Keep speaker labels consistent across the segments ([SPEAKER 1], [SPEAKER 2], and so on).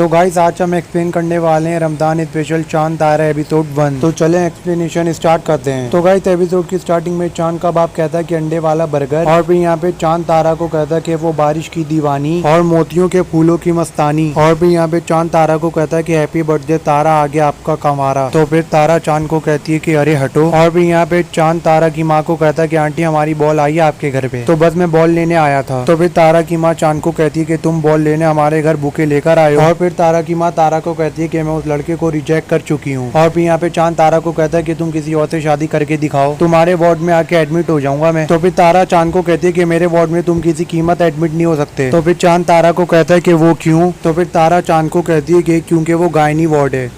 [SPEAKER 1] So guys आज हम explain करने वाले हैं रमजान स्पेशल चांद तारा एपिसोड 1। तो चलें एक्सप्लेनेशन स्टार्ट करते हैं। तो गाइस एपिसोड की स्टार्टिंग में चांद का बाप कहता है कि अंडे वाला बर्गर, और फिर यहाँ पे चांद तारा को कहता है कि वो बारिश की दीवानी और मोतियों के फूलों की मस्तानी, और फिर यहाँ पे चांद तारा को कहता है कि हैप्पी बर्थडे तारा, आगे आपका कमारा। तो फिर तारा चांद को कहती है कि अरे हटो, और फिर यहाँ पे चांद तारा की माँ को कहता है कि आंटी हमारी बॉल आई है आपके घर पे, तो बस मैं बॉल लेने आया था। तो फिर तारा की माँ चांद को कहती है कि तुम बॉल लेने हमारे घर बुके लेकर आए हो, और फिर तारा की माँ तारा को कहती है कि मैं उस लड़के को रिजेक्ट कर चुकी हूँ। और फिर यहाँ पे चांद तारा को कहता है कि तुम किसी और से शादी करके दिखाओ, तुम्हारे वार्ड में आके एडमिट हो जाऊंगा मैं। तो फिर तारा चांद को कहती है कि मेरे वार्ड में तुम किसी कीमत एडमिट नहीं हो सकते। तो फिर चांद तारा को कहता है कि वो क्यों। तो फिर तारा चांद को कहती है कि क्योंकि वो गायनी वार्ड है।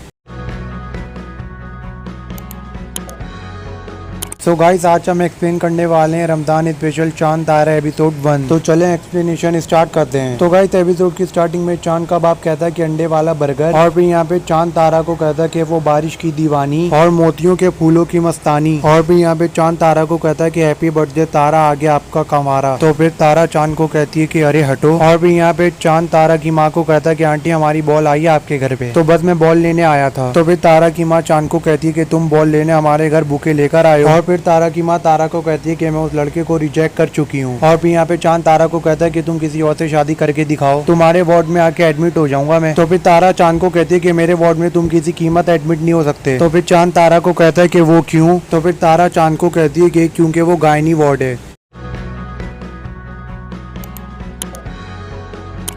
[SPEAKER 1] सो गाइस आज हम एक्सप्लेन करने वाले हैं रमजान स्पेशल चांद तारा एपिसोड 1। तो चलें एक्सप्लेनेशन स्टार्ट करते हैं। तो गाइस एपिसोड की स्टार्टिंग में चांद का बाप कहता है कि अंडे वाला बर्गर, और फिर यहाँ पे चांद तारा को कहता है कि वो बारिश की दीवानी और मोतियों के फूलों की मस्तानी, और फिर यहाँ पे चांद तारा को कहता है कि हैप्पी बर्थडे तारा, आगे आपका कमारा। तो फिर तारा चांद को कहती है कि अरे हटो, और फिर यहाँ पे चांद तारा की माँ को कहता है कि आंटी हमारी बॉल आई है आपके घर पे, तो बस मैं बॉल लेने आया था। तो फिर तारा की माँ चांद को कहती है कि तुम बॉल लेने हमारे घर बुके लेकर आए हो, और फिर तारा की माँ तारा को कहती है कि मैं उस लड़के को रिजेक्ट कर चुकी हूँ। और फिर यहाँ पे चांद तारा को कहता है कि तुम किसी और से शादी करके दिखाओ, तुम्हारे वार्ड में आके एडमिट हो जाऊंगा मैं। तो फिर तारा चांद को कहती है कि मेरे वार्ड में तुम किसी कीमत एडमिट नहीं हो सकते। तो फिर चांद तारा को कहता है कि वो क्यों। तो फिर तारा चांद को कहती है कि क्योंकि वो गायनी वार्ड है।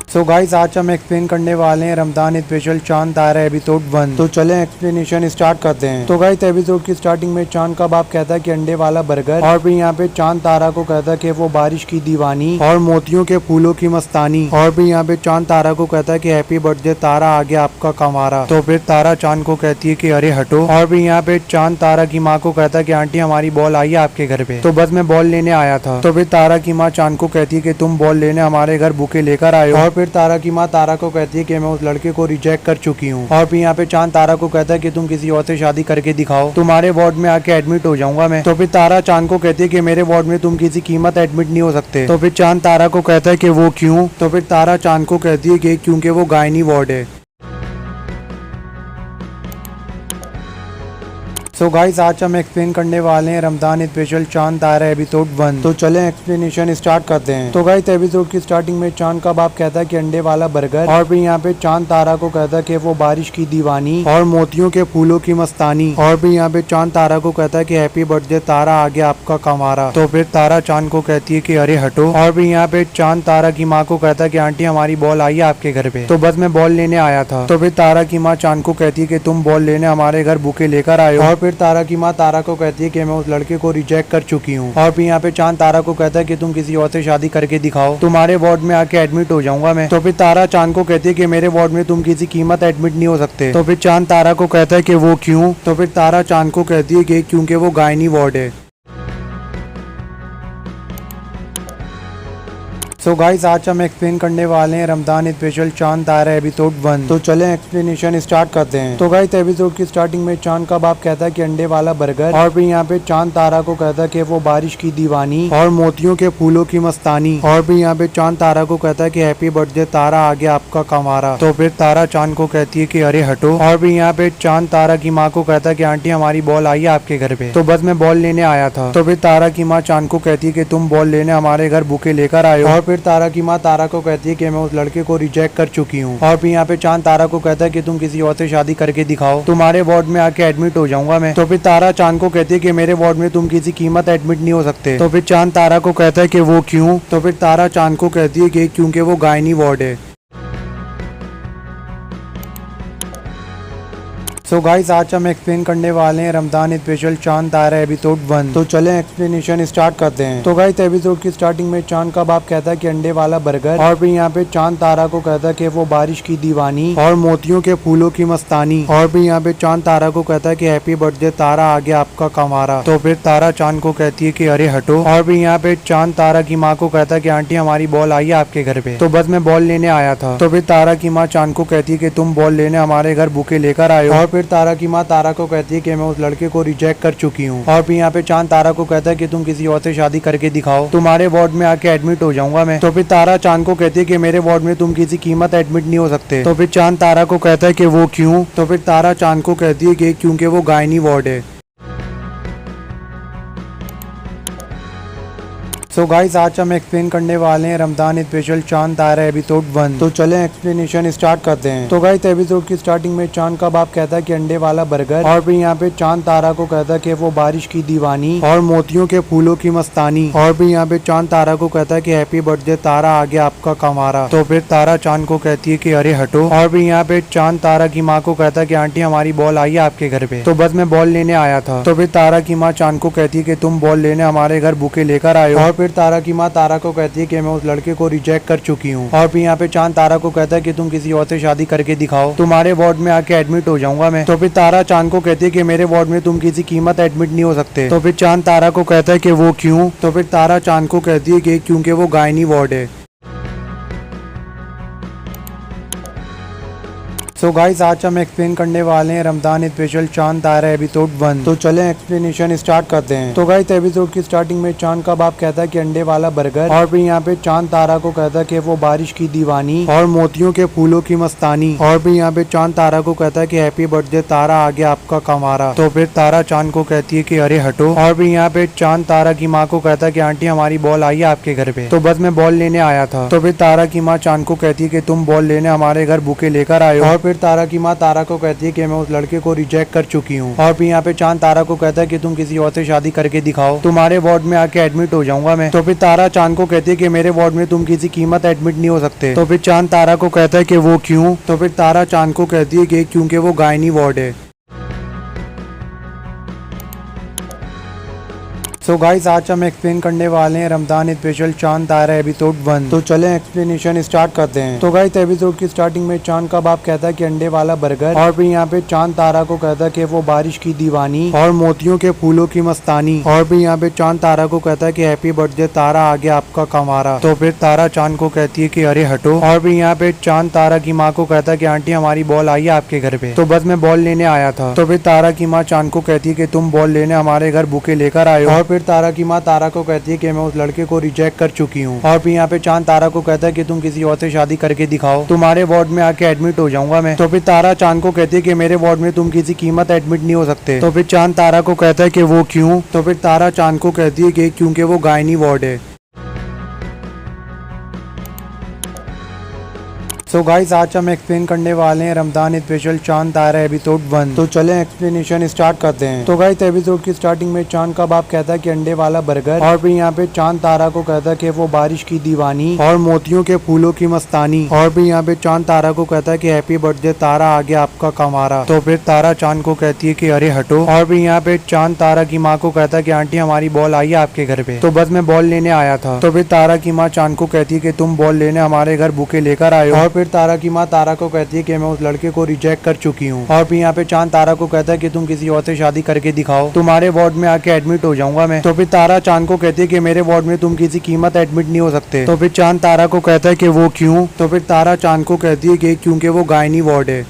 [SPEAKER 1] सो गाइस आज हम एक्सप्लेन करने वाले हैं रमजान स्पेशल चांद तारा एपिसोड 1। तो चलें एक्सप्लेनेशन स्टार्ट करते हैं। तो गाइस एपिसोड की स्टार्टिंग में चांद का बाप कहता है कि अंडे वाला बर्गर, और फिर यहाँ पे चांद तारा को कहता है कि वो बारिश की दीवानी और मोतियों के फूलों की मस्तानी, और फिर यहाँ पे चांद तारा को कहता है कि हैप्पी बर्थडे तारा, आगे आपका कमारा। तो फिर तारा चांद को कहती है कि अरे हटो, और फिर यहाँ पे चांद तारा की माँ को कहता है कि आंटी हमारी बॉल आई है आपके घर पे, तो बस मैं बॉल लेने आया था। तो फिर तारा की माँ चांद को कहती है कि तुम बॉल लेने हमारे घर बुके लेकर आए हो, और फिर तारा की माँ तारा को कहती है कि मैं उस लड़के को रिजेक्ट कर चुकी हूँ। और फिर यहाँ पे चांद तारा को कहता है कि तुम किसी और से शादी करके दिखाओ, तुम्हारे वार्ड में आके एडमिट हो जाऊंगा मैं। तो फिर तारा चांद को कहती है कि मेरे वार्ड में तुम किसी कीमत एडमिट नहीं हो सकते। तो फिर चांद तारा को कहता है कि वो क्यों। तो फिर तारा चांद को कहती है कि क्योंकि वो गायनी वार्ड है। सो गाइस आज हम एक्सप्लेन करने वाले हैं रमजान स्पेशल चांद तारा एपिसोड 1। तो चलें एक्सप्लेनेशन स्टार्ट करते हैं। तो गाइस एपिसोड की स्टार्टिंग में चांद का बाप कहता है कि अंडे वाला बर्गर, और फिर यहाँ पे चांद तारा को कहता है कि वो बारिश की दीवानी और मोतियों के फूलों की मस्तानी, और फिर यहाँ पे चांद तारा को कहता है कि हैप्पी बर्थडे तारा, आगे आपका कमारा। तो फिर तारा चांद को कहती है कि अरे हटो, और फिर यहाँ पे चांद तारा की माँ को कहता है कि आंटी हमारी बॉल आई है आपके घर पे, तो बस मैं बॉल लेने आया था। तो फिर तारा की माँ चांद को कहती है कि तुम बॉल लेने हमारे घर बुके लेकर आए हो, और फिर तारा की माँ तारा को कहती है कि मैं उस लड़के को रिजेक्ट कर चुकी हूँ। और फिर यहाँ पे चांद तारा को कहता है कि तुम किसी और से शादी करके दिखाओ, तुम्हारे वार्ड में आके एडमिट हो जाऊंगा मैं। तो फिर तारा चांद को कहती है कि मेरे वार्ड में तुम किसी कीमत एडमिट नहीं हो सकते। तो फिर चांद तारा को कहता है कि वो क्यों। तो फिर तारा चांद को कहती है कि क्योंकि वो गायनी वार्ड है। सो गाइस आज हम एक्सप्लेन करने वाले हैं रमजान स्पेशल चांद तारा एपिसोड 1। तो चलें एक्सप्लेनेशन स्टार्ट करते हैं। तो गाइस एपिसोड की स्टार्टिंग में चांद का बाप कहता है कि अंडे वाला बर्गर, और फिर यहाँ पे चांद तारा को कहता है कि वो बारिश की दीवानी और मोतियों के फूलों की मस्तानी, और फिर यहाँ पे चांद तारा को कहता है कि हैप्पी बर्थडे तारा, आगे आपका कमारा। तो फिर तारा चांद को कहती है कि अरे हटो, और फिर यहाँ पे चांद तारा की माँ को कहता है कि आंटी हमारी बॉल आई है आपके घर पे, तो बस मैं बॉल लेने आया था। तो फिर तारा की माँ चांद को कहती है कि तुम बॉल लेने हमारे घर बुके लेकर आए हो, और फिर तारा की माँ तारा को कहती है कि मैं उस लड़के को रिजेक्ट कर चुकी हूँ। और फिर यहाँ पे चांद तारा को कहता है कि तुम किसी और से शादी करके दिखाओ, तुम्हारे वार्ड में आके एडमिट हो जाऊंगा मैं। तो फिर तारा चांद को कहती है कि मेरे वार्ड में तुम किसी कीमत एडमिट नहीं हो सकते। तो फिर चांद तारा को कहता है कि वो क्यों। तो फिर तारा चांद को कहती है कि क्योंकि वो गायनी वार्ड है। सो गाइस आज हम एक्सप्लेन करने वाले हैं रमजान स्पेशल चांद तारा एपिसोड 1। तो चलें एक्सप्लेनेशन स्टार्ट करते हैं। तो गाइस एपिसोड की स्टार्टिंग में चांद का बाप कहता है कि अंडे वाला बर्गर, और फिर यहाँ पे चांद तारा को कहता है कि वो बारिश की दीवानी और मोतियों के फूलों की मस्तानी, और फिर यहाँ पे चांद तारा को कहता है कि हैप्पी बर्थडे तारा, आगे आपका कमारा। तो फिर तारा चांद को कहती है कि अरे हटो, और फिर यहाँ पे चांद तारा की माँ को कहता है कि आंटी हमारी बॉल आई है आपके घर पे, तो बस मैं बॉल लेने आया था। तो फिर तारा की माँ चांद को कहती है कि तुम बॉल लेने हमारे घर बुके लेकर आए हो, और फिर तारा की माँ तारा को कहती है कि मैं उस लड़के को रिजेक्ट कर चुकी हूँ। और फिर यहाँ पे चांद तारा को कहता है कि तुम किसी और से शादी करके दिखाओ, तुम्हारे वार्ड में आके एडमिट हो जाऊंगा मैं। तो फिर तारा चांद को कहती है कि मेरे वार्ड में तुम किसी कीमत एडमिट नहीं हो सकते। तो फिर चांद तारा को कहता है कि वो क्यों। तो फिर तारा चांद को कहती है कि क्योंकि वो गायनी वार्ड है। सो गाइस आज हम एक्सप्लेन करने वाले हैं रमजान स्पेशल चांद तारा एपिसोड 1। तो चलें एक्सप्लेनेशन स्टार्ट करते हैं। तो गाइस एपिसोड की स्टार्टिंग में चांद का बाप कहता है कि अंडे वाला बर्गर, और फिर यहाँ पे चांद तारा को कहता है कि वो बारिश की दीवानी और मोतियों के फूलों की मस्तानी। और फिर यहाँ पे चांद तारा को कहता है कि हैप्पी बर्थडे तारा, आगे आपका कमारा। तो फिर तारा चांद को कहती है कि अरे हटो। और फिर यहाँ पे चांद तारा की माँ को कहता है कि आंटी हमारी बॉल आई है आपके घर पे, तो बस मैं बॉल लेने आया था। तो फिर तारा की माँ चांद को कहती है कि तुम बॉल लेने हमारे घर बुके लेकर आए हो। और फिर तारा की माँ तारा को कहती है कि मैं उस लड़के को रिजेक्ट कर चुकी हूँ। और फिर यहाँ पे चांद तारा को कहता है कि तुम किसी और से शादी करके दिखाओ, तुम्हारे वार्ड में आके एडमिट हो जाऊंगा मैं। तो फिर तारा चांद को कहती है कि मेरे वार्ड में तुम किसी कीमत एडमिट नहीं हो सकते। तो फिर चांद तारा को कहता है कि वो क्यों। तो फिर तारा चांद को कहती है कि क्योंकि वो गायनी वार्ड है। सो गाइस आज हम एक्सप्लेन करने वाले हैं रमजान स्पेशल चांद तारा एपिसोड 1। तो चलें एक्सप्लेनेशन स्टार्ट करते हैं। तो गाइस एपिसोड की स्टार्टिंग में चांद का बाप कहता है कि अंडे वाला बर्गर, और फिर यहाँ पे चांद तारा को कहता है कि वो बारिश की दीवानी और मोतियों के फूलों की मस्तानी। और फिर यहाँ पे चांद तारा को कहता है कि हैप्पी बर्थडे तारा, आगे आपका कमारा। तो फिर तारा चांद को कहती है कि अरे हटो। और फिर यहाँ पे चांद तारा की माँ को कहता है कि आंटी हमारी बॉल आई है आपके घर पे, तो बस मैं बॉल लेने आया था। तो फिर तारा की माँ चांद को कहती है कि तुम बॉल लेने हमारे घर बुके लेकर आए हो। और फिर तारा की माँ तारा को कहती है कि मैं उस लड़के को रिजेक्ट कर चुकी हूँ। और फिर यहाँ पे चांद तारा को कहता है कि तुम किसी और से शादी करके दिखाओ, तुम्हारे वार्ड में आके एडमिट हो जाऊंगा मैं। तो फिर तारा चांद को कहती है कि मेरे वार्ड में तुम किसी कीमत एडमिट नहीं हो सकते। तो फिर चांद तारा को कहता है कि वो क्यों। तो फिर तारा चांद को कहती है कि क्योंकि वो गायनी वार्ड है। सो गाइस आज हम एक्सप्लेन करने वाले हैं रमजान स्पेशल चांद तारा एपिसोड 1। तो चलें एक्सप्लेनेशन स्टार्ट करते हैं। तो गाइस एपिसोड की स्टार्टिंग में चांद का बाप कहता है कि अंडे वाला बर्गर, और फिर यहाँ पे चांद तारा को कहता है कि वो बारिश की दीवानी और मोतियों के फूलों की मस्तानी। और फिर यहाँ पे चांद तारा को कहता है कि हैप्पी बर्थडे तारा, आगे आपका कमारा। तो फिर तारा चांद को कहती है कि अरे हटो। और फिर यहाँ पे चांद तारा की माँ को कहता है कि आंटी हमारी बॉल आई है आपके घर पे, तो बस मैं बॉल लेने आया था। तो फिर तारा की माँ चांद को कहती है कि तुम बॉल लेने हमारे घर बुके लेकर आए हो। और फिर तारा की माँ तारा को कहती है कि मैं उस लड़के को रिजेक्ट कर चुकी हूँ। और फिर यहाँ पे चांद तारा को कहता है कि तुम किसी और से शादी करके दिखाओ, तुम्हारे वार्ड में आके एडमिट हो जाऊंगा मैं। तो फिर तारा चांद को कहती है कि मेरे वार्ड में तुम किसी कीमत एडमिट नहीं हो सकते। तो फिर चांद तारा को कहता है कि वो क्यों। तो फिर तारा चांद को कहती है कि क्योंकि वो गायनी वार्ड है। सो गाइस आज हम एक्सप्लेन करने वाले हैं रमजान स्पेशल चांद तारा एपिसोड 1। तो चलें एक्सप्लेनेशन स्टार्ट करते हैं। तो गाइस एपिसोड की स्टार्टिंग में चांद का बाप कहता है कि अंडे वाला बर्गर, और फिर यहाँ पे चांद तारा को कहता है कि वो बारिश की दीवानी और मोतियों के फूलों की मस्तानी। और फिर यहाँ पे चांद तारा को कहता है कि हैप्पी बर्थडे तारा, आगे आपका कमारा। तो फिर तारा चांद को कहती है कि अरे हटो। और फिर यहाँ पे चांद तारा की माँ को कहता है कि आंटी हमारी बॉल आई है आपके घर पे, तो बस मैं बॉल लेने आया था। तो फिर तारा की माँ चांद को कहती है कि तुम बॉल लेने हमारे घर बुके लेकर आए हो। और फिर तारा की माँ तारा को कहती है कि मैं उस लड़के को रिजेक्ट कर चुकी हूँ। और फिर यहाँ पे चांद तारा को कहता है कि तुम किसी और से शादी करके दिखाओ, तुम्हारे वार्ड में आके एडमिट हो जाऊंगा मैं। तो फिर तारा चांद को कहती है कि मेरे वार्ड में तुम किसी कीमत एडमिट नहीं हो सकते। तो फिर चांद तारा को कहता है कि वो क्यों। तो फिर तारा चांद को कहती है कि क्योंकि वो गायनी वार्ड है।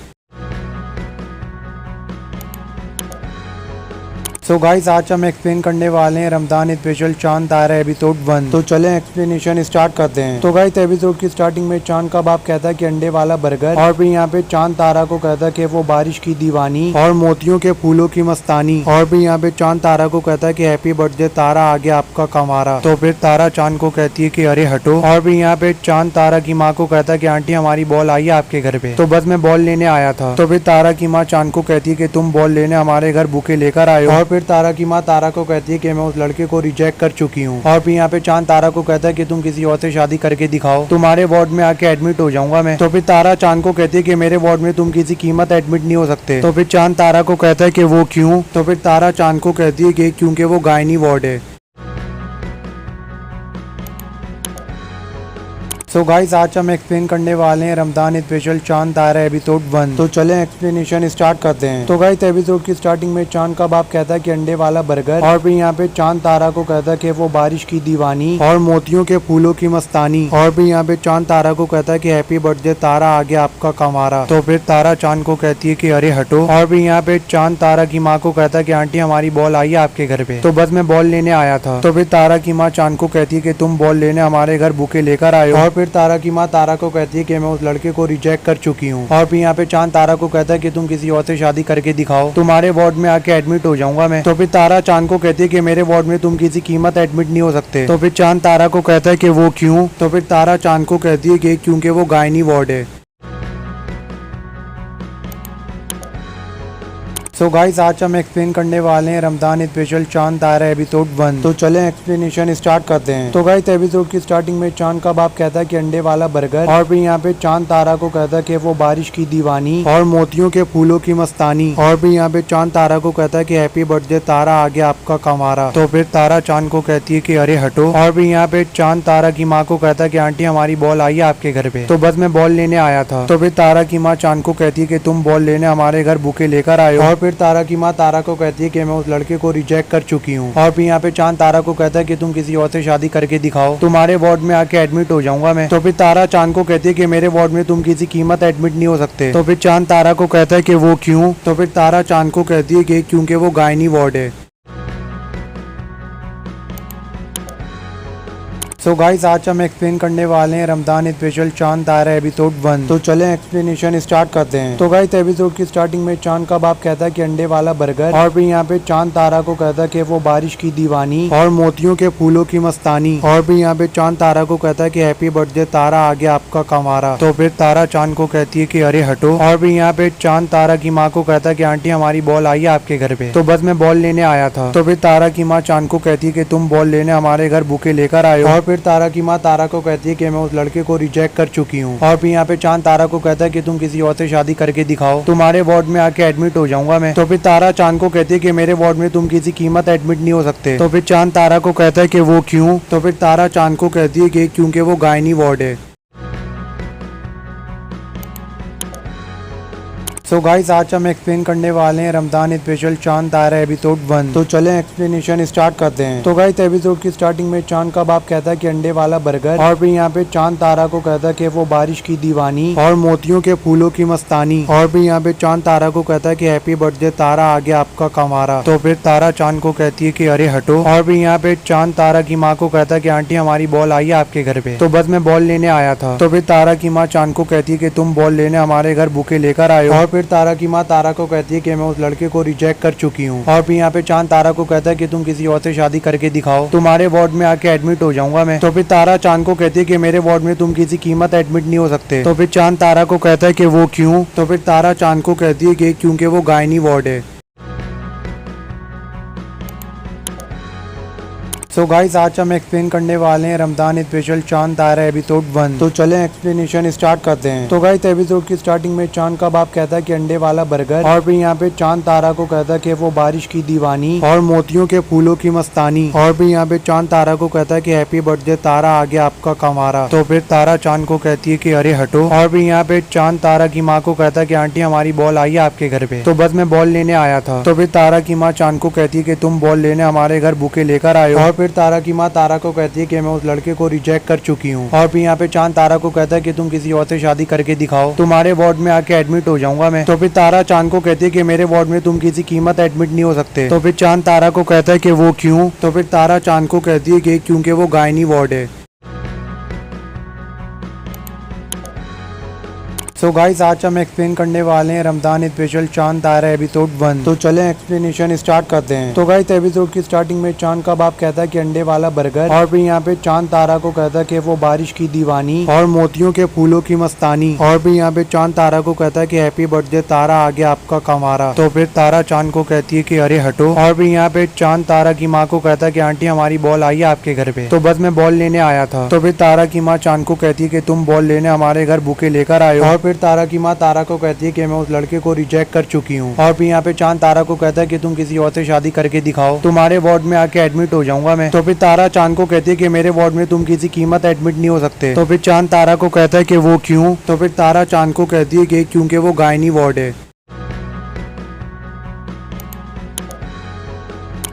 [SPEAKER 1] सो गाइस आज हम एक्सप्लेन करने वाले हैं रमजान स्पेशल चांद तारा एपिसोड 1। तो चलें एक्सप्लेनेशन स्टार्ट करते हैं। तो गाइस एपिसोड की स्टार्टिंग में चांद का बाप कहता है कि अंडे वाला बर्गर, और फिर यहाँ पे चांद तारा को कहता है कि वो बारिश की दीवानी और मोतियों के फूलों की मस्तानी। और फिर यहाँ पे चांद तारा को कहता है कि हैप्पी बर्थडे तारा, आगे आपका कमारा। तो फिर तारा चांद को कहती है कि अरे हटो। और फिर यहाँ पे चांद तारा की माँ को कहता है कि आंटी हमारी बॉल आई है आपके घर पे, तो बस मैं बॉल लेने आया था। तो फिर तारा की माँ चांद को कहती है कि तुम बॉल लेने हमारे घर बुके लेकर आए हो। और फिर तारा की माँ तारा को कहती है कि मैं उस लड़के को रिजेक्ट कर चुकी हूँ। और फिर यहाँ पे चांद तारा को कहता है कि तुम किसी और से शादी करके दिखाओ, तुम्हारे वार्ड में आके एडमिट हो जाऊंगा मैं। तो फिर तारा चांद को कहती है कि मेरे वार्ड में तुम किसी कीमत एडमिट नहीं हो सकते। तो फिर चांद तारा को कहता है कि वो क्यों। तो फिर तारा चांद को कहती है कि क्योंकि वो गायनी वार्ड है। सो गाइस आज हम एक्सप्लेन करने वाले हैं रमजान स्पेशल चांद तारा एपिसोड 1। तो चलें एक्सप्लेनेशन स्टार्ट करते हैं। तो गाइस एपिसोड की स्टार्टिंग में चांद का बाप कहता है कि अंडे वाला बर्गर, और फिर यहाँ पे चांद तारा को कहता है कि वो बारिश की दीवानी और मोतियों के फूलों की मस्तानी, और फिर यहाँ पे चांद तारा को कहता है कि हैप्पी बर्थडे तारा, आगे आपका कमारा। तो फिर तारा चांद को कहती है कि अरे हटो, और फिर यहाँ पे चांद तारा की माँ को कहता है कि आंटी हमारी बॉल आई है आपके घर पे, तो बस मैं बॉल लेने आया था। तो फिर तारा की माँ चांद को कहती है कि तुम बॉल लेने हमारे घर बुके लेकर आए हो, और फिर तारा की माँ तारा को कहती है कि मैं उस लड़के को रिजेक्ट कर चुकी हूँ। और फिर यहाँ पे चांद तारा को कहता है कि तुम किसी और से शादी करके दिखाओ, तुम्हारे वार्ड में आके एडमिट हो जाऊंगा मैं। तो फिर तारा चांद को कहती है कि मेरे वार्ड में तुम किसी कीमत एडमिट नहीं हो सकते। तो फिर चांद तारा को कहता है कि वो क्यों। तो फिर तारा चांद को कहती है कि क्योंकि वो गायनी वार्ड है। सो गाइस आज हम एक्सप्लेन करने वाले हैं रमजान स्पेशल चांद तारा एपिसोड 1। तो चलें एक्सप्लेनेशन स्टार्ट करते हैं। तो गाइस एपिसोड की स्टार्टिंग में चांद का बाप कहता है कि अंडे वाला बर्गर, और फिर यहाँ पे चांद तारा को कहता है कि वो बारिश की दीवानी और मोतियों के फूलों की मस्तानी, और फिर यहाँ पे चांद तारा को कहता है कि हैप्पी बर्थडे तारा, आगे आपका कमारा। तो फिर तारा चांद को कहती है कि अरे हटो, और फिर यहाँ पे चांद तारा की माँ को कहता है कि आंटी हमारी बॉल आई है आपके घर पे, तो बस मैं बॉल लेने आया था। तो फिर तारा की माँ चांद को कहती है कि तुम बॉल लेने हमारे घर बुके लेकर आए हो, और फिर तारा की माँ तारा को कहती है कि मैं उस लड़के को रिजेक्ट कर चुकी हूँ। और फिर यहाँ पे चांद तारा को कहता है कि तुम किसी और से शादी करके दिखाओ, तुम्हारे वार्ड में आके एडमिट हो जाऊंगा मैं। तो फिर तारा चांद को कहती है कि मेरे वार्ड में तुम किसी कीमत एडमिट नहीं हो सकते। तो फिर चांद तारा को कहता है कि वो क्यों। तो फिर तारा चांद को कहती है कि क्योंकि वो गायनी वार्ड है। सो गाइस आज हम एक्सप्लेन करने वाले हैं रमजान स्पेशल चांद तारा एपिसोड 1। तो चलें एक्सप्लेनेशन स्टार्ट करते हैं। तो गाइस एपिसोड की स्टार्टिंग में चांद का बाप कहता है कि अंडे वाला बर्गर, और फिर यहाँ पे चांद तारा को कहता है कि वो बारिश की दीवानी और मोतियों के फूलों की मस्तानी, और फिर यहाँ पे चांद तारा को कहता है कि हैप्पी बर्थडे तारा, आगे आपका कमारा। तो फिर तारा चांद को कहती है कि अरे हटो, और फिर यहाँ पे चांद तारा की माँ को कहता है कि आंटी हमारी बॉल आई है आपके घर पे, तो बस मैं बॉल लेने आया था। तो फिर तारा की माँ चांद को कहती है कि तुम बॉल लेने हमारे घर बुके लेकर आए हो, और फिर तारा की माँ तारा को कहती है कि मैं उस लड़के को रिजेक्ट कर चुकी हूँ। और फिर यहाँ पे चांद तारा को कहता है कि तुम किसी और से शादी करके दिखाओ, तुम्हारे वार्ड में आके एडमिट हो जाऊंगा मैं। तो फिर तारा चांद को कहती है कि मेरे वार्ड में तुम किसी कीमत एडमिट नहीं हो सकते। तो फिर चांद तारा को कहता है कि वो क्यों। तो फिर तारा चांद को कहती है कि क्योंकि वो गायनी वार्ड है। सो गाइस आज हम एक्सप्लेन करने वाले हैं रमजान स्पेशल चांद तारा एपिसोड 1। तो चलें एक्सप्लेनेशन स्टार्ट करते हैं। तो गाइस एपिसोड की स्टार्टिंग में चांद का बाप कहता है कि अंडे वाला बर्गर, और फिर यहाँ पे चांद तारा को कहता है कि वो बारिश की दीवानी और मोतियों के फूलों की मस्तानी, और फिर यहाँ पे चांद तारा को कहता है कि हैप्पी बर्थडे तारा, आगे आपका कमारा। तो फिर तारा चांद को कहती है कि अरे हटो, और फिर यहाँ पे चांद तारा की माँ को कहता है कि आंटी हमारी बॉल आई है आपके घर पे, तो बस मैं बॉल लेने आया था। तो फिर तारा की माँ चांद को कहती है कि तुम बॉल लेने हमारे घर बुके लेकर आए हो, और फिर तारा की माँ तारा को कहती है कि मैं उस लड़के को रिजेक्ट कर चुकी हूँ। और फिर यहाँ पे चांद तारा को कहता है कि तुम किसी और से शादी करके दिखाओ, तुम्हारे वार्ड में आके एडमिट हो जाऊंगा मैं। तो फिर तारा चांद को कहती है कि मेरे वार्ड में तुम किसी कीमत एडमिट नहीं हो सकते। तो फिर चांद तारा को कहता है कि वो क्यों। तो फिर तारा चांद को कहती है कि क्योंकि वो गायनी वार्ड है। सो गाइस आज हम एक्सप्लेन करने वाले हैं रमजान स्पेशल चांद तारा एपिसोड 1। तो चलें एक्सप्लेनेशन स्टार्ट करते हैं। तो गाइस एपिसोड की स्टार्टिंग में चांद का बाप कहता है कि अंडे वाला बर्गर, और फिर यहाँ पे चांद तारा को कहता है कि वो बारिश की दीवानी और मोतियों के फूलों की मस्तानी, और फिर यहाँ पे चांद तारा को कहता है कि हैप्पी बर्थडे तारा, आगे आपका कमारा। तो फिर तारा चांद को कहती है कि अरे हटो, और फिर यहाँ पे चांद तारा की माँ को कहता है कि आंटी हमारी बॉल आई है आपके घर पे, तो बस मैं बॉल लेने आया था। तो फिर तारा की माँ चांद को कहती है कि तुम बॉल लेने हमारे घर बुके लेकर आए हो, और फिर तारा की माँ तारा को कहती है कि मैं उस लड़के को रिजेक्ट कर चुकी हूँ। और फिर यहाँ पे चांद तारा को कहता है कि तुम किसी और से शादी करके दिखाओ, तुम्हारे वार्ड में आके एडमिट हो जाऊंगा मैं। तो फिर तारा चांद को कहती है कि मेरे वार्ड में तुम किसी कीमत एडमिट नहीं हो सकते। तो फिर चांद तारा को कहता है कि वो क्यों। तो फिर तारा चांद को कहती है कि क्योंकि वो गायनी वार्ड है। सो गाइस आज हम एक्सप्लेन करने वाले हैं रमजान स्पेशल चांद तारा एपिसोड 1। तो चलें एक्सप्लेनेशन स्टार्ट करते हैं। तो गाइस एपिसोड की स्टार्टिंग में चांद का बाप कहता है कि अंडे वाला बर्गर, और फिर यहाँ पे चांद तारा को कहता है कि वो बारिश की दीवानी और मोतियों के फूलों की मस्तानी, और फिर यहाँ पे चांद तारा को कहता है कि हैप्पी बर्थडे तारा, आगे आपका कमारा। तो फिर तारा चांद को कहती है कि अरे हटो, और फिर यहाँ पे चांद तारा की माँ को कहता है कि आंटी हमारी बॉल आई है आपके घर पे, तो बस मैं बॉल लेने आया था। तो फिर तारा की माँ चांद को कहती है कि तुम बॉल लेने हमारे घर बुके लेकर आए हो, और फिर फिर तारा की माँ तारा को कहती है कि मैं उस लड़के को रिजेक्ट कर चुकी हूँ। और फिर यहाँ पे चांद तारा को कहता है कि तुम किसी और से शादी करके दिखाओ, तुम्हारे वार्ड में आके एडमिट हो जाऊंगा मैं। तो फिर तारा चांद को कहती है कि मेरे वार्ड में तुम किसी कीमत एडमिट नहीं हो सकते। तो फिर चांद तारा को कहता है कि वो क्यों। तो फिर तारा चांद को कहती है कि क्योंकि वो गायनी वार्ड है।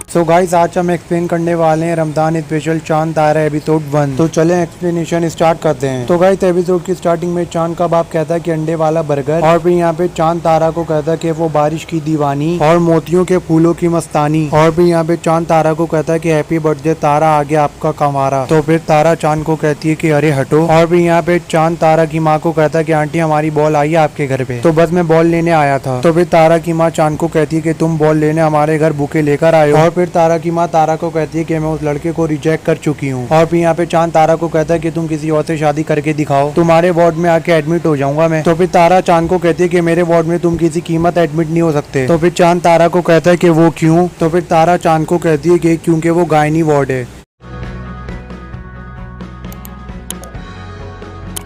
[SPEAKER 1] सो गाइस आज हम एक्सप्लेन करने वाले हैं रमजान स्पेशल चांद तारा एपिसोड 1। तो चलें एक्सप्लेनेशन स्टार्ट करते हैं। तो गाइस एपिसोड की स्टार्टिंग में चांद का बाप कहता है कि अंडे वाला बर्गर, और फिर यहाँ पे चांद तारा को कहता है कि वो बारिश की दीवानी और मोतियों के फूलों की मस्तानी। और फिर यहाँ पे चांद तारा को कहता है कि हैप्पी बर्थडे तारा, आगे आपका कमारा। तो फिर तारा चांद को कहती है कि अरे हटो। और फिर यहाँ पे चांद तारा की माँ को कहता है कि आंटी हमारी बॉल आई है आपके घर पे, तो बस मैं बॉल लेने आया था। तो फिर तारा की माँ चांद को कहती है कि तुम बॉल लेने हमारे घर बुके लेकर आए हो। और फिर तारा की माँ तारा को कहती है कि मैं उस लड़के को रिजेक्ट कर चुकी हूँ। और फिर यहाँ पे चांद तारा को कहता है कि तुम किसी और से शादी करके दिखाओ, तुम्हारे वार्ड में आके एडमिट हो जाऊंगा मैं। तो फिर तारा चांद को कहती है कि मेरे वार्ड में तुम किसी कीमत एडमिट नहीं हो सकते। तो फिर चांद तारा को कहता है कि वो क्यों। तो फिर तारा चांद को कहती है कि क्योंकि वो गायनी वार्ड है।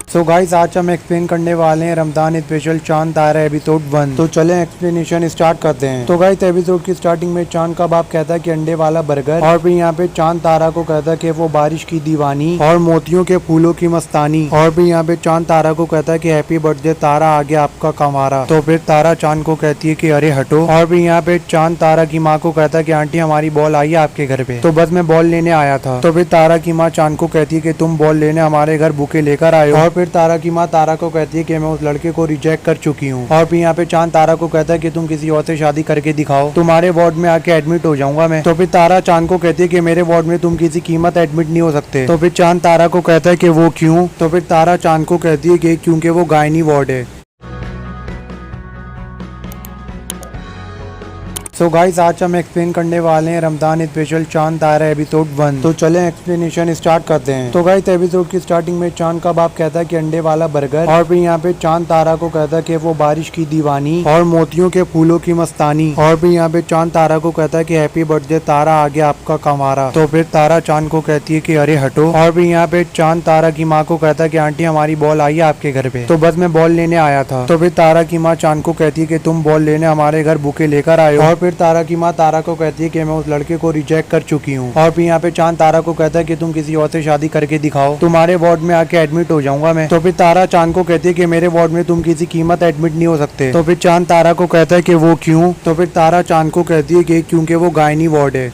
[SPEAKER 1] सो गाइस आज हम एक्सप्लेन करने वाले हैं रमजान स्पेशल चांद तारा एपिसोड 1। तो चलें एक्सप्लेनेशन स्टार्ट करते हैं। तो गाइस एपिसोड की स्टार्टिंग में चांद का बाप कहता है कि अंडे वाला बर्गर, और फिर यहाँ पे चांद तारा को कहता है कि वो बारिश की दीवानी और मोतियों के फूलों की मस्तानी। और फिर यहाँ पे चांद तारा को कहता है कि हैप्पी बर्थडे तारा, आगे आपका कमारा। तो फिर तारा चांद को कहती है कि अरे हटो। और फिर यहाँ पे चांद तारा की माँ को कहता है कि आंटी हमारी बॉल आई है आपके घर पे, तो बस मैं बॉल लेने आया था। तो फिर तारा की माँ चांद को कहती है कि तुम बॉल लेने हमारे घर बुके लेकर आए हो। और फिर तारा की माँ तारा को कहती है कि मैं उस लड़के को रिजेक्ट कर चुकी हूँ। और फिर यहाँ पे चांद तारा को कहता है कि तुम किसी और से शादी करके दिखाओ, तुम्हारे वार्ड में आके एडमिट हो जाऊंगा मैं। तो फिर तारा चांद को कहती है कि मेरे वार्ड में तुम किसी कीमत एडमिट नहीं हो सकते। तो फिर चांद तारा को कहता है कि वो क्यों। तो फिर तारा चांद को कहती है कि क्योंकि वो गायनी वार्ड है। सो गाइस आज हम एक्सप्लेन करने वाले हैं रमजान स्पेशल चांद तारा एपिसोड 1। तो चलें एक्सप्लेनेशन स्टार्ट करते हैं। तो गाइस एपिसोड की स्टार्टिंग में चांद का बाप कहता है कि अंडे वाला बर्गर, और फिर यहाँ पे चांद तारा को कहता है कि वो बारिश की दीवानी और मोतियों के फूलों की मस्तानी। और फिर यहाँ पे चांद तारा को कहता है कि हैप्पी बर्थडे तारा, आगे आपका कमारा। तो फिर तारा चांद को कहती है कि अरे हटो। और फिर यहाँ पे चांद तारा की माँ को कहता है कि आंटी हमारी बॉल आई है आपके घर पे, तो बस मैं बॉल लेने आया था। तो फिर तारा की माँ चांद को कहती है कि तुम बॉल लेने हमारे घर बुके लेकर आए हो। और फिर तारा की माँ तारा को कहती है कि मैं उस लड़के को रिजेक्ट कर चुकी हूँ। और फिर यहाँ पे चांद तारा को कहता है कि तुम किसी और से शादी करके दिखाओ, तुम्हारे वार्ड में आके एडमिट हो जाऊंगा मैं। तो फिर तारा चांद को कहती है कि मेरे वार्ड में तुम किसी कीमत एडमिट नहीं हो सकते। तो फिर चांद तारा को कहता है कि वो क्यों। तो फिर तारा चांद को कहती है कि क्योंकि वो गायनी वार्ड है।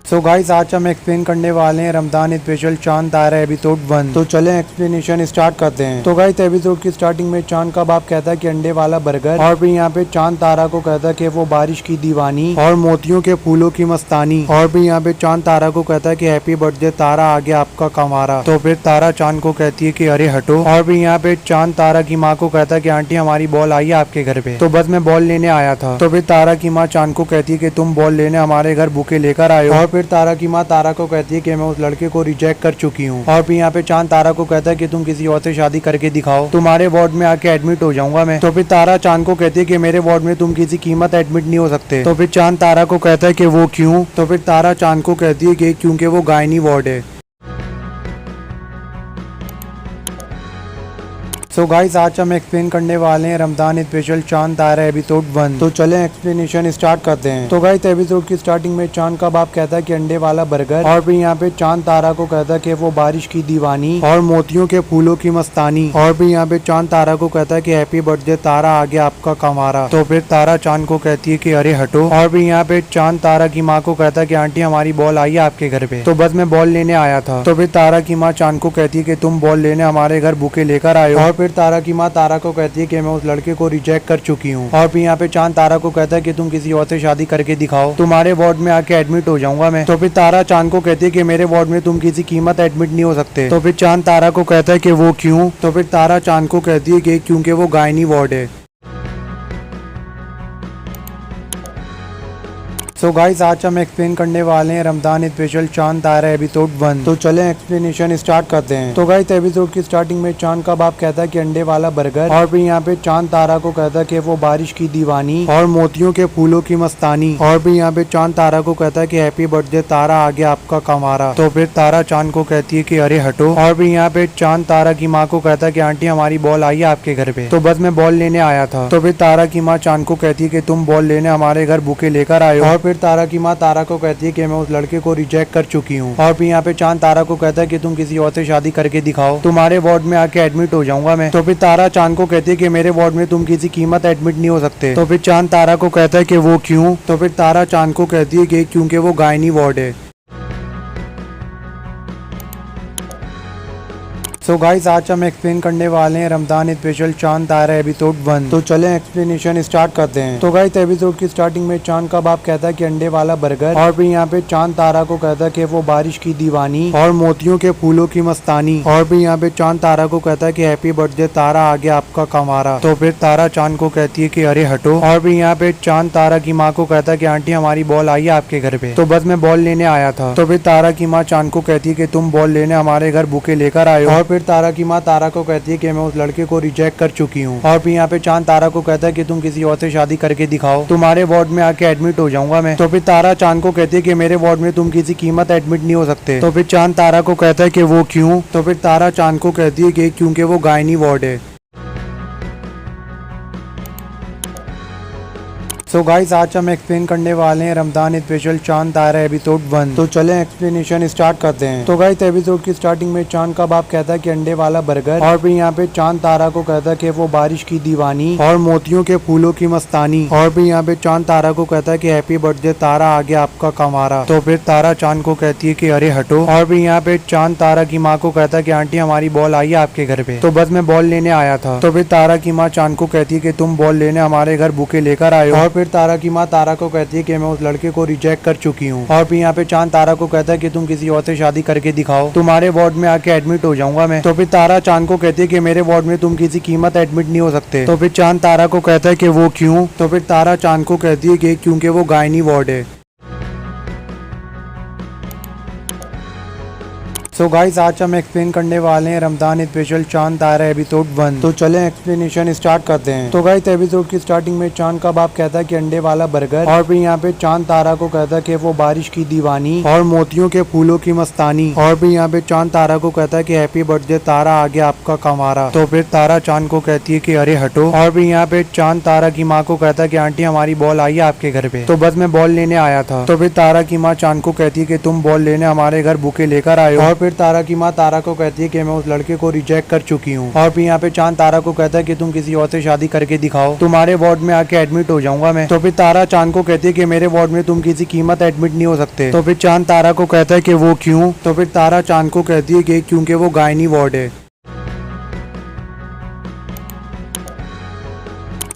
[SPEAKER 1] सो गाइस आज हम एक्सप्लेन करने वाले हैं रमजान स्पेशल चांद तारा एपिसोड 1। तो चलें एक्सप्लेनेशन स्टार्ट करते हैं। तो गाइस एपिसोड की स्टार्टिंग में चांद का बाप कहता है कि अंडे वाला बर्गर, और फिर यहाँ पे चांद तारा को कहता है कि वो बारिश की दीवानी और मोतियों के फूलों की मस्तानी। और फिर यहाँ पे चांद तारा को कहता है कि हैप्पी बर्थडे तारा, आगे आपका कमारा। तो फिर तारा चांद को कहती है कि अरे हटो। और फिर यहाँ पे चांद तारा की माँ को कहता है कि आंटी हमारी बॉल आई है आपके घर पे, तो बस मैं बॉल लेने आया था। तो फिर तारा की माँ चांद को कहती है कि तुम बॉल लेने हमारे घर बुके लेकर आए हो। और फिर तारा की माँ तारा को कहती है कि मैं उस लड़के को रिजेक्ट कर चुकी हूँ। और फिर यहाँ पे चांद तारा को कहता है कि तुम किसी और से शादी करके दिखाओ, तुम्हारे वार्ड में आके एडमिट हो जाऊंगा मैं। तो फिर तारा चांद को कहती है कि मेरे वार्ड में तुम किसी कीमत एडमिट नहीं हो सकते। तो फिर चांद तारा को कहता है कि वो क्यों। तो फिर तारा चांद को कहती है कि क्योंकि वो गायनी वार्ड है। सो गाइस आज हम एक्सप्लेन करने वाले हैं रमजान स्पेशल चांद तारा एपिसोड 1। तो चलें एक्सप्लेनेशन स्टार्ट करते हैं। तो गाइस एपिसोड की स्टार्टिंग में चांद का बाप कहता है कि अंडे वाला बर्गर, और फिर यहाँ पे चांद तारा को कहता है कि वो बारिश की दीवानी और मोतियों के फूलों की मस्तानी। और फिर यहाँ पे चांद तारा को कहता है कि हैप्पी बर्थडे तारा, आगे आपका कमारा। तो फिर तारा चांद को कहती है कि अरे हटो। और फिर यहाँ पे चांद तारा की माँ को कहता है कि आंटी हमारी बॉल आई है आपके घर पे, तो बस मैं बॉल लेने आया था। तो फिर तारा की माँ चांद को कहती है कि तुम बॉल लेने हमारे घर बुके लेकर आए हो। और फिर तारा की माँ तारा को कहती है कि मैं उस लड़के को रिजेक्ट कर चुकी हूँ। और फिर यहाँ पे चांद तारा को कहता है कि तुम किसी और से शादी करके दिखाओ, तुम्हारे वार्ड में आके एडमिट हो जाऊंगा मैं। तो फिर तारा चांद को कहती है कि मेरे वार्ड में तुम किसी कीमत एडमिट नहीं हो सकते। तो फिर चांद तारा को कहता है कि वो क्यों। तो फिर तारा चांद को कहती है कि क्योंकि वो गायनी वार्ड है। सो गाइस आज हम एक्सप्लेन करने वाले हैं रमजान स्पेशल चांद तारा एपिसोड 1। तो चलें एक्सप्लेनेशन स्टार्ट करते हैं। तो गाइस एपिसोड की स्टार्टिंग में चांद का बाप कहता है कि अंडे वाला बर्गर, और फिर यहाँ पे चांद तारा को कहता है कि वो बारिश की दीवानी और मोतियों के फूलों की मस्तानी, और फिर यहाँ पे चांद तारा को कहता है कि हैप्पी बर्थडे तारा, आगे आपका कमारा। तो फिर तारा चांद को कहती है कि अरे हटो, और फिर यहाँ पे चांद तारा की माँ को कहता है कि आंटी हमारी बॉल आई है आपके घर पे, तो बस मैं बॉल लेने आया था। तो फिर तारा की माँ चांद को कहती है कि तुम बॉल लेने हमारे घर बुके लेकर आए हो, और फिर तारा की माँ तारा को कहती है कि मैं उस लड़के को रिजेक्ट कर चुकी हूँ। और फिर यहाँ पे चांद तारा को कहता है कि तुम किसी और से शादी करके दिखाओ, तुम्हारे वार्ड में आके एडमिट हो जाऊंगा मैं। तो फिर तारा चांद को कहती है कि मेरे वार्ड में तुम किसी कीमत एडमिट नहीं हो सकते। तो फिर चांद तारा को कहता है कि वो क्यों। तो फिर तारा चांद को कहती है कि क्योंकि वो गायनी वार्ड है। सो गाइस आज हम एक्सप्लेन करने वाले हैं रमजान स्पेशल चांद तारा एपिसोड 1। तो चलें एक्सप्लेनेशन स्टार्ट करते हैं। तो गाइस एपिसोड की स्टार्टिंग में चांद का बाप कहता है कि अंडे वाला बर्गर, और फिर यहाँ पे चांद तारा को कहता है कि वो बारिश की दीवानी और मोतियों के फूलों की मस्तानी, और फिर यहाँ पे चांद तारा को कहता है कि हैप्पी बर्थडे तारा, आगे आपका कमारा। तो फिर तारा चांद को कहती है कि अरे हटो, और फिर यहाँ पे चांद तारा की माँ को कहता है कि आंटी हमारी बॉल आई है आपके घर पे, तो बस मैं बॉल लेने आया था। तो फिर तारा की माँ चांद को कहती है कि तुम बॉल लेने हमारे घर बुके लेकर आए हो, और फिर तारा की माँ तारा को कहती है कि मैं उस लड़के को रिजेक्ट कर चुकी हूँ। और फिर यहाँ पे चांद तारा को कहता है कि तुम किसी और से शादी करके दिखाओ, तुम्हारे वार्ड में आके एडमिट हो जाऊंगा मैं। तो फिर तारा चांद को कहती है कि मेरे वार्ड में तुम किसी कीमत एडमिट नहीं हो सकते। तो फिर चांद तारा को कहता है कि वो क्यों। तो फिर तारा चांद को कहती है कि क्योंकि वो गायनी वार्ड है। सो गाइस आज हम एक्सप्लेन करने वाले हैं रमजान स्पेशल चांद तारा एपिसोड 1। तो चलें एक्सप्लेनेशन स्टार्ट करते हैं। तो गाइस एपिसोड की स्टार्टिंग में चांद का बाप कहता है कि अंडे वाला बर्गर, और फिर यहाँ पे चांद तारा को कहता है कि वो बारिश की दीवानी और मोतियों के फूलों की मस्तानी, और फिर यहाँ पे चांद तारा को कहता है कि हैप्पी बर्थडे तारा, आगे आपका कमारा। तो फिर तारा चांद को कहती है कि अरे हटो, और फिर यहाँ पे चांद तारा की माँ को कहता है कि आंटी हमारी बॉल आई है आपके घर पे, तो बस मैं बॉल लेने आया था। तो फिर तारा की माँ चांद को कहती है कि तुम बॉल लेने हमारे घर बुके लेकर आए हो, और फिर तारा की माँ तारा को कहती है कि मैं उस लड़के को रिजेक्ट कर चुकी हूँ। और फिर यहाँ पे चांद तारा को कहता है कि तुम किसी और से शादी करके दिखाओ, तुम्हारे वार्ड में आके एडमिट हो जाऊंगा मैं। तो फिर तारा चांद को कहती है कि मेरे वार्ड में तुम किसी कीमत एडमिट नहीं हो सकते। तो फिर चांद तारा को कहता है कि वो क्यों। तो फिर तारा चांद को कहती है कि क्योंकि वो गायनी वार्ड है। सो गाइस आज हम एक्सप्लेन करने वाले हैं रमजान स्पेशल चांद तारा एपिसोड 1। तो चलें एक्सप्लेनेशन स्टार्ट करते हैं। तो गाइस एपिसोड की स्टार्टिंग में चांद का बाप कहता है कि अंडे वाला बर्गर, और फिर यहाँ पे चांद तारा को कहता है कि वो बारिश की दीवानी और मोतियों के फूलों की मस्तानी, और फिर यहाँ पे चांद तारा को कहता है कि हैप्पी बर्थडे तारा, आगे आपका कमारा। तो फिर तारा चांद को कहती है कि अरे हटो, और फिर यहाँ पे चांद तारा की माँ को कहता है कि आंटी हमारी बॉल आई है आपके घर पे, तो बस मैं बॉल लेने आया था। तो फिर तारा की माँ चांद को कहती है कि तुम बॉल लेने हमारे घर बुके लेकर आए हो, और फिर तारा की माँ तारा को कहती है कि मैं उस लड़के को रिजेक्ट कर चुकी हूँ। और फिर यहाँ पे चांद तारा को कहता है कि तुम किसी और से शादी करके दिखाओ, तुम्हारे वार्ड में आके एडमिट हो जाऊंगा मैं। तो फिर तारा चांद को कहती है कि मेरे वार्ड में तुम किसी कीमत एडमिट नहीं हो सकते। तो फिर चांद तारा को कहता है कि वो क्यों। तो फिर तारा चांद को कहती है कि क्योंकि वो गायनी वार्ड है।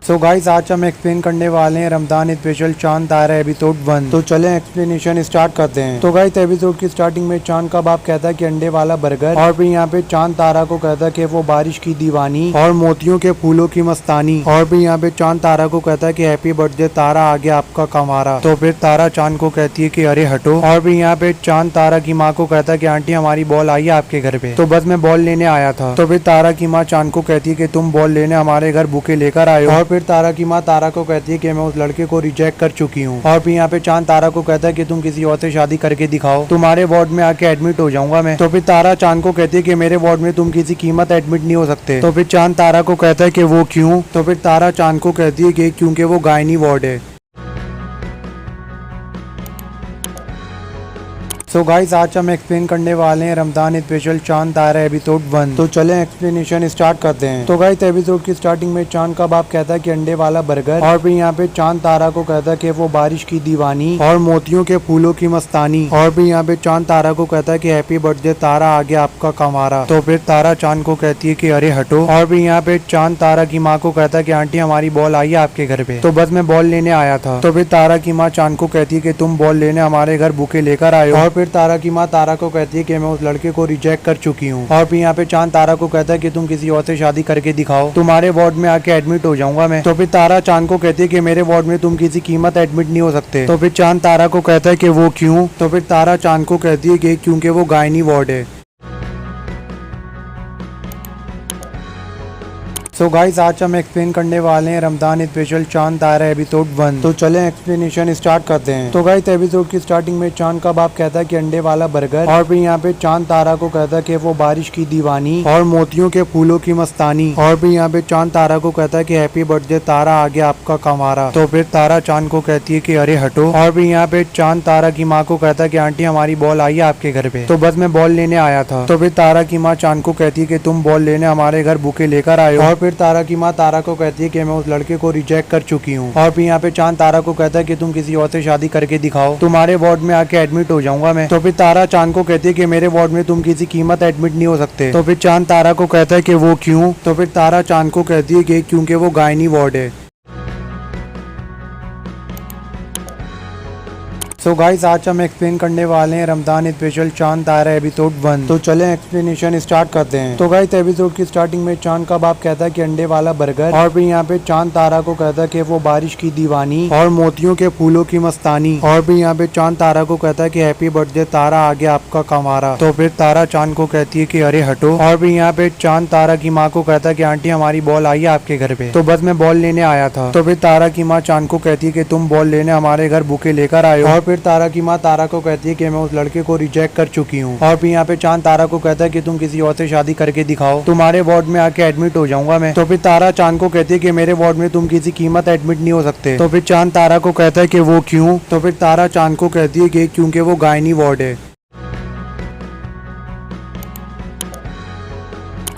[SPEAKER 1] सो गाइस आज हम एक्सप्लेन करने वाले हैं रमजान स्पेशल चांद तारा एपिसोड 1। तो चलें एक्सप्लेनेशन स्टार्ट करते हैं। तो गाइस एपिसोड की स्टार्टिंग में चांद का बाप कहता है कि अंडे वाला बर्गर, और फिर यहाँ पे चांद तारा को कहता है कि वो बारिश की दीवानी और मोतियों के फूलों की मस्तानी, और फिर यहाँ पे चांद तारा को कहता है कि हैप्पी बर्थडे तारा, आगे आपका कमारा। तो फिर तारा चांद को कहती है कि अरे हटो, और फिर यहाँ पे चांद तारा की माँ को कहता है कि आंटी हमारी बॉल आई है आपके घर पे, तो बस मैं बॉल लेने आया था। तो फिर तारा की माँ चांद को कहती है कि तुम बॉल लेने हमारे घर बुके लेकर आए हो, और फिर तारा की माँ तारा को कहती है कि मैं उस लड़के को रिजेक्ट कर चुकी हूँ। और फिर यहाँ पे चांद तारा को कहता है कि तुम किसी और से शादी करके दिखाओ, तुम्हारे वार्ड में आके एडमिट हो जाऊंगा मैं। तो फिर तारा चांद को कहती है कि मेरे वार्ड में तुम किसी कीमत एडमिट नहीं हो सकते। तो फिर चांद तारा को कहता है कि वो क्यों। तो फिर तारा चांद को कहती है कि क्योंकि वो गायनी वार्ड है। सो गाइस आज हम एक्सप्लेन करने वाले हैं रमजान स्पेशल चांद तारा एपिसोड 1। तो चलें एक्सप्लेनेशन स्टार्ट करते हैं। तो गाइस एपिसोड की स्टार्टिंग में चांद का बाप कहता है कि अंडे वाला बर्गर, और फिर यहाँ पे चांद तारा को कहता है कि वो बारिश की दीवानी और मोतियों के फूलों की मस्तानी, और फिर यहाँ पे चांद तारा को कहता है कि हैप्पी बर्थडे तारा, आगे आपका कमारा। तो फिर तारा चांद को कहती है कि अरे हटो, और फिर यहाँ पे चांद तारा की माँ को कहता है कि आंटी हमारी बॉल आई है आपके घर पे, तो बस मैं बॉल लेने आया था। तो फिर तारा की माँ चांद को कहती है कि तुम बॉल लेने हमारे घर बुके लेकर आए हो, और फिर तारा की माँ तारा को कहती है कि मैं उस लड़के को रिजेक्ट कर चुकी हूँ। और फिर यहाँ पे चांद तारा को कहता है कि तुम किसी और से शादी करके दिखाओ, तुम्हारे वार्ड में आके एडमिट हो जाऊंगा मैं। तो फिर तारा चांद को कहती है कि मेरे वार्ड में तुम किसी कीमत एडमिट नहीं हो सकते। तो फिर चांद तारा को कहता है कि वो क्यों। तो फिर तारा चांद को कहती है कि क्योंकि वो गायनी वार्ड है। सो गाइस आज हम एक्सप्लेन करने वाले हैं रमजान स्पेशल चांद तारा एपिसोड 1। तो चलें एक्सप्लेनेशन स्टार्ट करते हैं। तो गाइस एपिसोड की स्टार्टिंग में चांद का बाप कहता है कि अंडे वाला बर्गर, और फिर यहाँ पे चांद तारा को कहता है कि वो बारिश की दीवानी और मोतियों के फूलों की मस्तानी। और फिर यहाँ पे चांद तारा को कहता है कि हैप्पी बर्थडे तारा, आगे आपका कमारा। तो फिर तारा चांद को कहती है कि अरे हटो। और फिर यहाँ पे चांद तारा की माँ को कहता है कि आंटी हमारी बॉल आई है आपके घर पे, तो बस मैं बॉल लेने आया था। तो फिर तारा की माँ चांद को कहती है कि तुम बॉल लेने हमारे घर बुके लेकर आए हो। और फिर तारा की माँ तारा को कहती है कि मैं उस लड़के को रिजेक्ट कर चुकी हूँ। और फिर यहाँ पे चांद तारा को कहता है कि तुम किसी और से शादी करके दिखाओ, तुम्हारे वार्ड में आके एडमिट हो जाऊंगा मैं। तो फिर तारा चांद को कहती है कि मेरे वार्ड में तुम किसी कीमत एडमिट नहीं हो सकते। तो फिर चांद तारा को कहता है कि वो क्यों। तो फिर तारा चांद को कहती है कि क्योंकि वो गायनी वार्ड है। सो गाइस आज हम एक्सप्लेन करने वाले हैं रमजान स्पेशल चांद तारा एपिसोड 1। तो चलें एक्सप्लेनेशन स्टार्ट करते हैं। तो गाइस एपिसोड की स्टार्टिंग में चांद का बाप कहता है कि अंडे वाला बर्गर, और फिर यहाँ पे चांद तारा को कहता है कि वो बारिश की दीवानी और मोतियों के फूलों की मस्तानी। और फिर यहाँ पे चांद तारा को कहता है कि हैप्पी बर्थडे तारा, आगे आपका कमारा। तो फिर तारा चांद को कहती है कि अरे हटो। और फिर यहाँ पे चांद तारा की माँ को कहता है कि आंटी हमारी बॉल आई है आपके घर पे, तो बस मैं बॉल लेने आया था। तो फिर तारा की माँ चांद को कहती है कि तुम बॉल लेने हमारे घर बुके लेकर आए हो। और फिर तारा की माँ तारा को कहती है कि मैं उस लड़के को रिजेक्ट कर चुकी हूँ। और फिर यहाँ पे चांद तारा को कहता है कि तुम किसी और से शादी करके दिखाओ, तुम्हारे वार्ड में आके एडमिट हो जाऊंगा मैं। तो फिर तारा चांद को कहती है कि मेरे वार्ड में तुम किसी कीमत एडमिट नहीं हो सकते। तो फिर चांद तारा को कहता है कि वो क्यों। तो फिर तारा चांद को कहती है कि क्योंकि वो गायनी वार्ड है।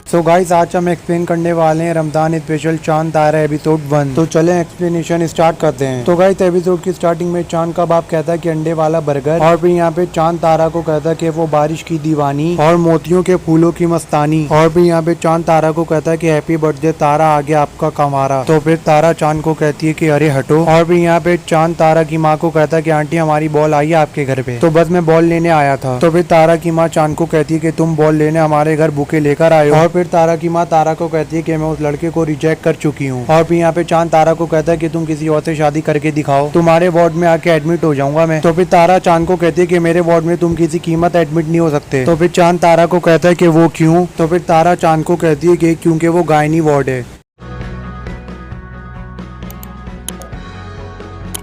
[SPEAKER 1] सो गाइस आज हम एक्सप्लेन करने वाले हैं रमजान स्पेशल चांद तारा एपिसोड 1। तो चलें एक्सप्लेनेशन स्टार्ट करते हैं। तो गाइस एपिसोड की स्टार्टिंग में चांद का बाप कहता है कि अंडे वाला बर्गर, और फिर यहाँ पे चांद तारा को कहता है कि वो बारिश की दीवानी और मोतियों के फूलों की मस्तानी। और फिर यहाँ पे चांद तारा को कहता है कि हैप्पी बर्थडे तारा, आगे आपका कमारा। तो फिर तारा चांद को कहती है कि अरे हटो। और फिर यहाँ पे चांद तारा की माँ को कहता है कि आंटी हमारी बॉल आई है आपके घर पे, तो बस मैं बॉल लेने आया था। तो फिर तारा की माँ चांद को कहती है कि तुम बॉल लेने हमारे घर बुके लेकर आए हो। और फिर तारा की माँ तारा को कहती है कि मैं उस लड़के को रिजेक्ट कर चुकी हूँ। और फिर यहाँ पे चांद तारा को कहता है कि तुम किसी और से शादी करके दिखाओ, तुम्हारे वार्ड में आके एडमिट हो जाऊंगा मैं। तो फिर तारा चांद को कहती है कि मेरे वार्ड में तुम किसी कीमत एडमिट नहीं हो सकते। तो फिर चांद तारा को कहता है कि वो क्यों। तो फिर तारा चांद को कहती है कि क्योंकि वो गायनी वार्ड है।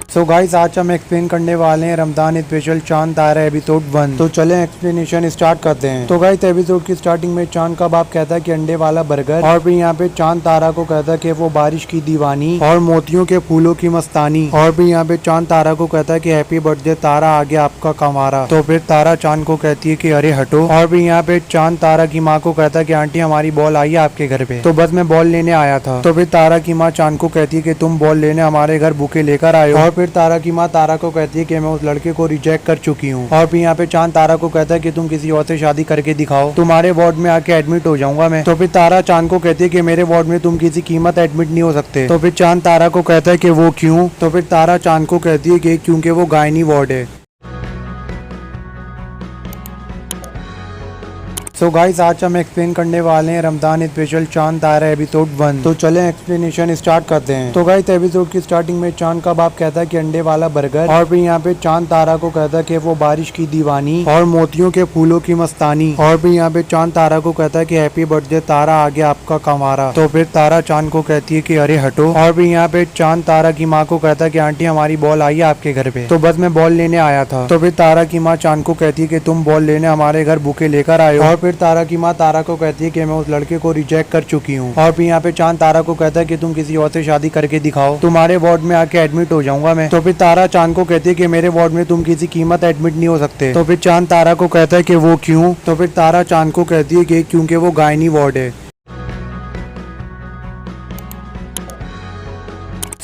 [SPEAKER 1] सो गाइस आज हम एक्सप्लेन करने वाले हैं रमजान स्पेशल चांद तारा एपिसोड 1। तो चलें एक्सप्लेनेशन स्टार्ट करते हैं। तो गाइस एपिसोड की स्टार्टिंग में चांद का बाप कहता है कि अंडे वाला बर्गर, और फिर यहाँ पे चांद तारा को कहता है कि वो बारिश की दीवानी और मोतियों के फूलों की मस्तानी। और फिर यहाँ पे चांद तारा को कहता है कि हैप्पी बर्थडे तारा, आगे आपका कमारा। तो फिर तारा चांद को कहती है कि अरे हटो। और फिर यहाँ पे चांद तारा की माँ को कहता है कि आंटी हमारी बॉल आई है आपके घर पे, तो बस मैं बॉल लेने आया था। तो फिर तारा की माँ चांद को कहती है कि तुम बॉल लेने हमारे घर बुके लेकर आए हो। और फिर तारा की माँ तारा को कहती है कि मैं उस लड़के को रिजेक्ट कर चुकी हूँ। और फिर यहाँ पे चांद तारा को कहता है कि तुम किसी और से शादी करके दिखाओ, तुम्हारे वार्ड में आके एडमिट हो जाऊंगा मैं। तो फिर तारा चांद को कहती है कि मेरे वार्ड में तुम किसी कीमत एडमिट नहीं हो सकते। तो फिर चांद तारा को कहता है कि वो क्यों। तो फिर तारा चांद को कहती है कि क्योंकि वो गायनी वार्ड है। सो गाइस आज हम एक्सप्लेन करने वाले हैं रमजान स्पेशल चांद तारा एपिसोड 1। तो चलें एक्सप्लेनेशन स्टार्ट करते हैं। तो गाइस एपिसोड की स्टार्टिंग में चांद का बाप कहता है कि अंडे वाला बर्गर, और फिर यहाँ पे चांद तारा को कहता है कि वो बारिश की दीवानी और मोतियों के फूलों की मस्तानी। और फिर यहाँ पे चांद तारा को कहता है कि हैप्पी बर्थडे तारा, आगे आपका कमारा। तो फिर तारा चांद को कहती है कि अरे हटो। और फिर यहाँ पे चांद तारा की माँ को कहता है कि आंटी हमारी बॉल आई है आपके घर पे, तो बस मैं बॉल लेने आया था। तो फिर तारा की माँ चांद को कहती है कि तुम बॉल लेने हमारे घर बुके लेकर आए हो। और फिर तारा की माँ तारा को कहती है कि मैं उस लड़के को रिजेक्ट कर चुकी हूँ। और फिर यहाँ पे चांद तारा को कहता है कि तुम किसी और से शादी करके दिखाओ, तुम्हारे वार्ड में आके एडमिट हो जाऊंगा मैं। तो फिर तारा चांद को कहती है कि मेरे वार्ड में तुम किसी कीमत एडमिट नहीं हो सकते। तो फिर चांद तारा को कहता है कि वो क्यों। तो फिर तारा चांद को कहती है कि क्योंकि वो गायनी वार्ड है।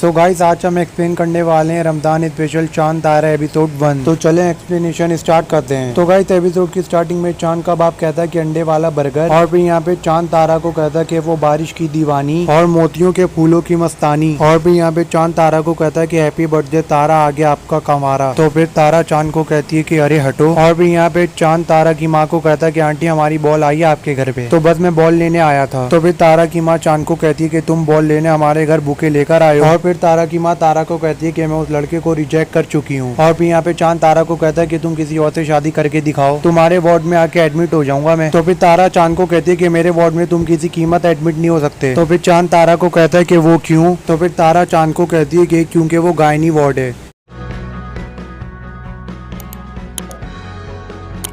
[SPEAKER 1] सो गाइस आज हम एक्सप्लेन करने वाले हैं रमजान स्पेशल चांद तारा एपिसोड 1। तो चलें एक्सप्लेनेशन स्टार्ट करते हैं। तो गाइस एपिसोड की स्टार्टिंग में चांद का बाप कहता है कि अंडे वाला बर्गर, और फिर यहाँ पे चांद तारा को कहता है कि वो बारिश की दीवानी और मोतियों के फूलों की मस्तानी, और फिर यहाँ पे चांद तारा को कहता है कि हैप्पी बर्थडे तारा, आ गया आपका कमारा। तो फिर तारा चांद को कहती है कि अरे हटो, और फिर यहाँ पे चांद तारा की माँ को कहता है कि आंटी हमारी बॉल आई है आपके घर पे, तो बस मैं बॉल लेने आया था। तो फिर तारा की माँ चांद को कहती है कि तुम बॉल लेने हमारे घर बुके लेकर आए हो, और फिर तारा की माँ तारा को कहती है कि मैं उस लड़के को रिजेक्ट कर चुकी हूँ। और फिर यहाँ पे चांद तारा को कहता है कि तुम किसी और से शादी करके दिखाओ, तुम्हारे वार्ड में आके एडमिट हो जाऊंगा मैं। तो फिर तारा चांद को कहती है कि मेरे वार्ड में तुम किसी कीमत एडमिट नहीं हो सकते। तो फिर चांद तारा को कहता है कि वो क्यों। तो फिर तारा चांद को कहती है कि क्योंकि वो गायनी वार्ड है।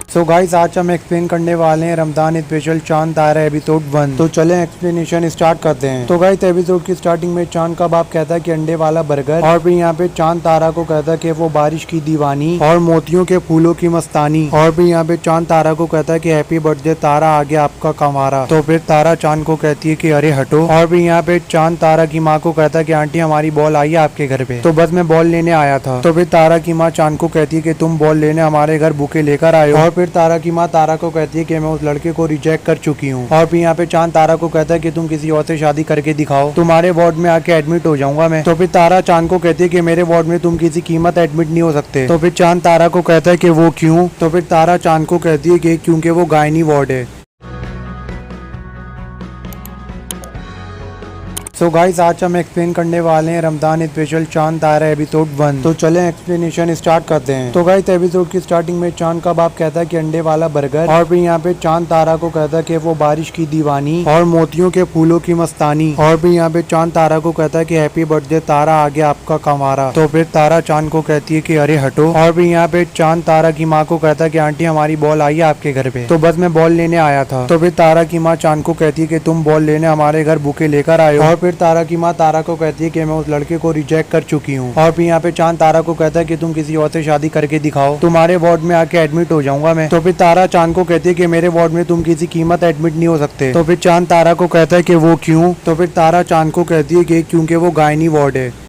[SPEAKER 1] सो गाइस आज हम एक्सप्लेन करने वाले हैं रमजान स्पेशल चांद तारा एपिसोड 1। तो चलें एक्सप्लेनेशन स्टार्ट करते हैं। तो गाइस एपिसोड की स्टार्टिंग में चांद का बाप कहता है कि अंडे वाला बर्गर, और फिर यहाँ पे चांद तारा को कहता है कि वो बारिश की दीवानी और मोतियों के फूलों की मस्तानी, और फिर यहाँ पे चांद तारा को कहता है कि हैप्पी बर्थडे तारा, आ गया आपका कमारा। तो फिर तारा चांद को कहती है कि अरे हटो, और फिर यहाँ पे चांद तारा की माँ को कहता है कि आंटी हमारी बॉल आई है आपके घर पे, तो बस मैं बॉल लेने आया था। तो फिर तारा की माँ चांद को कहती है कि तुम बॉल लेने हमारे घर बुके लेकर आए हो, और फिर तारा की माँ तारा को कहती है कि मैं उस लड़के को रिजेक्ट कर चुकी हूँ। और फिर यहाँ पे चांद तारा को कहता है कि तुम किसी और से शादी करके दिखाओ, तुम्हारे वार्ड में आके एडमिट हो जाऊंगा मैं। तो फिर तारा चांद को कहती है कि मेरे वार्ड में तुम किसी कीमत एडमिट नहीं हो सकते। तो फिर चांद तारा को कहता है कि वो क्यों। तो फिर तारा चांद को कहती है कि क्योंकि वो गायनी वार्ड है। सो गाइस आज हम एक्सप्लेन करने वाले हैं रमजान स्पेशल चांद तारा एपिसोड 1। तो चलें एक्सप्लेनेशन स्टार्ट करते हैं। तो गाइस एपिसोड की स्टार्टिंग में चांद का बाप कहता है कि अंडे वाला बर्गर, और फिर यहाँ पे चांद तारा को कहता है कि वो बारिश की दीवानी और मोतियों के फूलों की मस्तानी, और फिर यहाँ पे चांद तारा को कहता है कि हैप्पी बर्थडे तारा, आ गया आपका कमारा। तो फिर तारा चांद को कहती है कि अरे हटो, और फिर यहाँ पे चांद तारा की माँ को कहता है कि आंटी हमारी बॉल आई है आपके घर पे, तो बस मैं बॉल लेने आया था। तो फिर तारा की माँ चांद को कहती है कि तुम बॉल लेने हमारे घर बुके लेकर आए हो, और फिर तारा की माँ तारा को कहती है कि मैं उस लड़के को रिजेक्ट कर चुकी हूँ। और फिर यहाँ पे चांद तारा को कहता है कि तुम किसी और से शादी करके दिखाओ, तुम्हारे वार्ड में आके एडमिट हो जाऊंगा मैं। तो फिर तारा चांद को कहती है कि मेरे वार्ड में तुम किसी कीमत एडमिट नहीं हो सकते। तो फिर चांद तारा को कहता है कि वो क्यों। तो फिर तारा चांद को कहती है कि क्योंकि वो गायनी वार्ड है।